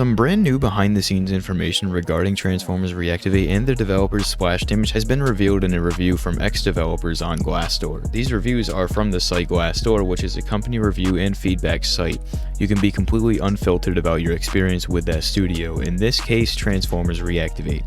Some brand new behind the scenes information regarding Transformers Reactivate and the developer's splash damage has been revealed in a review from ex-developers on Glassdoor. These reviews are from the site Glassdoor, which is a company review and feedback site. You can be completely unfiltered about your experience with that studio, in this case Transformers Reactivate.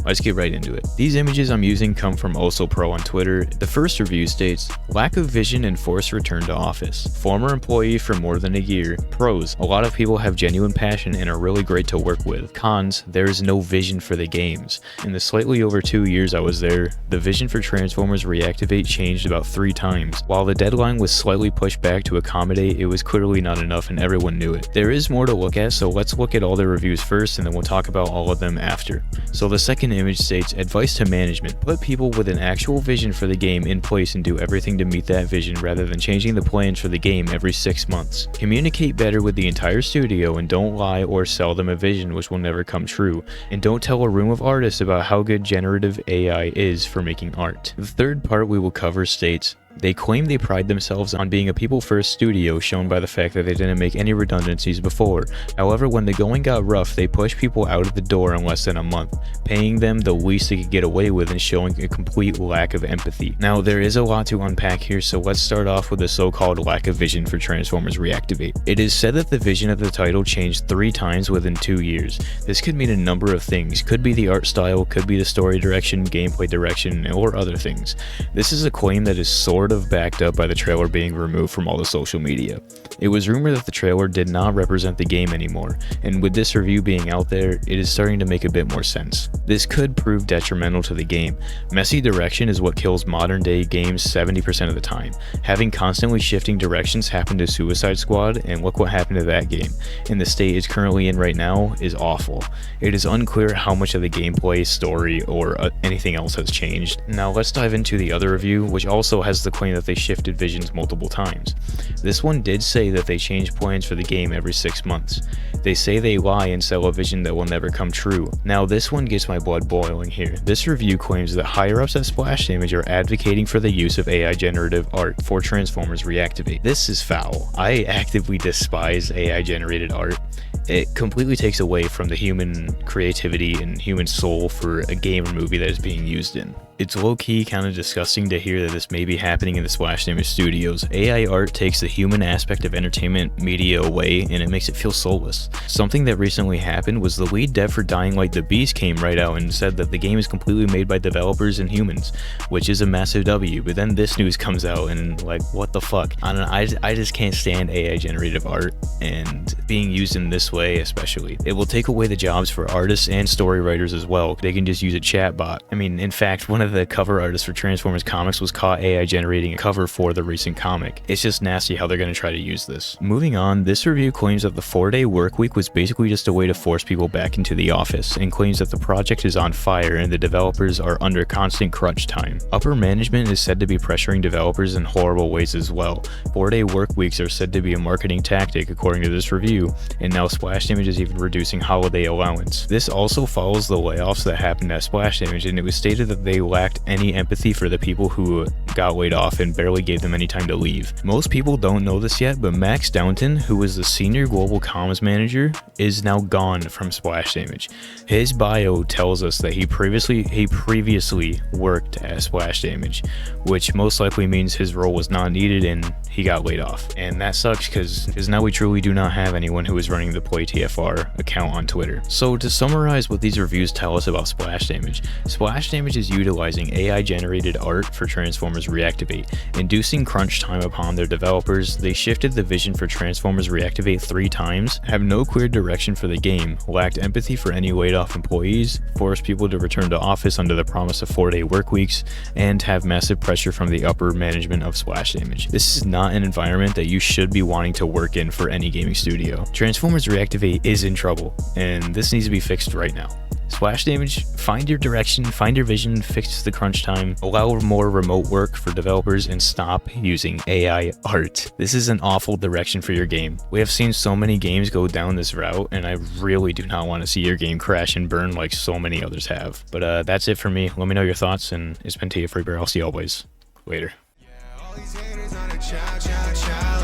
Let's get right into it. These images I'm using come from Also Pro on Twitter. The first review states, lack of vision and forced return to office. Former employee for more than a year. Pros, a lot of people have genuine passion and are really great to work with. Cons, there is no vision for the games. In the slightly over 2 years I was there, the vision for Transformers Reactivate changed about 3 times. While the deadline was slightly pushed back to accommodate, it was clearly not enough and everyone knew it. There is more to look at, so let's look at all the reviews first and then we'll talk about all of them after. So the second image states, advice to management. Put people with an actual vision for the game in place and do everything to meet that vision rather than changing the plans for the game every 6 months. Communicate better with the entire studio and don't lie or sell them a vision which will never come true. And don't tell a room of artists about how good generative AI is for making art. The third part we will cover states, they claim they pride themselves on being a people-first studio, shown by the fact that they didn't make any redundancies before. However, when the going got rough, they pushed people out of the door in less than a month, paying them the least they could get away with and showing a complete lack of empathy. Now, there is a lot to unpack here, so let's start off with the so-called lack of vision for Transformers Reactivate. It is said that the vision of the title changed 3 times within 2 years. This could mean a number of things. Could be the art style, could be the story direction, gameplay direction, or other things. This is a claim that is sort of backed up by the trailer being removed from all the social media. It was rumored that the trailer did not represent the game anymore, and with this review being out there, it is starting to make a bit more sense. This could prove detrimental to the game. Messy direction is what kills modern day games 70% of the time. Having constantly shifting directions happened to Suicide Squad, and look what happened to that game. In the state it's currently in right now is awful. It is unclear how much of the gameplay, story, or anything else has changed. Now let's dive into the other review, which also has the claim that they shifted visions multiple times. This one did say that they change plans for the game every 6 months. They say they lie and sell a vision that will never come true. Now this one gets my blood boiling here. This review claims that higher ups at Splash Damage are advocating for the use of AI generative art for Transformers Reactivate. This is foul. I actively despise AI generated art. It completely takes away from the human creativity and human soul for a game or movie that is being used in. It's low-key kind of disgusting to hear that this may be happening in the Splash Damage studios. AI art takes the human aspect of entertainment media away and it makes it feel soulless. Something that recently happened was the lead dev for Dying Light the Beast came right out and said that the game is completely made by developers and humans, which is a massive W, but then this news comes out and like, what the fuck? I don't know, I just can't stand AI generative art and being used in this way especially. It will take away the jobs for artists and story writers as well. They can just use a chatbot. I mean, in fact, one of the cover artists for Transformers comics was caught AI generating a cover for the recent comic. It's just nasty how they're going to try to use this. Moving on, this review claims that the 4-day work week was basically just a way to force people back into the office, and claims that the project is on fire and the developers are under constant crunch time. Upper management is said to be pressuring developers in horrible ways as well. 4-day work weeks are said to be a marketing tactic according to this review, and now Splash Damage is even reducing holiday allowance. This also follows the layoffs that happened at Splash Damage, and it was stated that they lacked any empathy for the people who got laid off and barely gave them any time to leave. Most people don't know this yet, but Max Downton, who was the senior global comms manager, is now gone from Splash Damage. His bio tells us that he previously worked at Splash Damage, which most likely means his role was not needed and he got laid off. And that sucks because now we truly do not have anyone who is running the Play TFR account on Twitter. So to summarize what these reviews tell us about Splash Damage is utilizing AI generated art for Transformers Reactivate, inducing crunch time upon their developers. They shifted the vision for Transformers Reactivate 3 times, have no clear direction for the game, lacked empathy for any laid off employees, forced people to return to office under the promise of 4-day work weeks, and have massive pressure from the upper management of Splash Damage. This is not an environment that you should be wanting to work in for any gaming studio. Transformers Reactivate is in trouble, and this needs to be fixed right now. Splash Damage, find your direction, find your vision, fix the crunch time, allow more remote work for developers, and stop using AI art. This is an awful direction for your game. We have seen so many games go down this route, and I really do not want to see your game crash and burn like so many others have. But that's it for me. Let me know your thoughts, and it's been TFReaper. I'll see you always later. Yeah,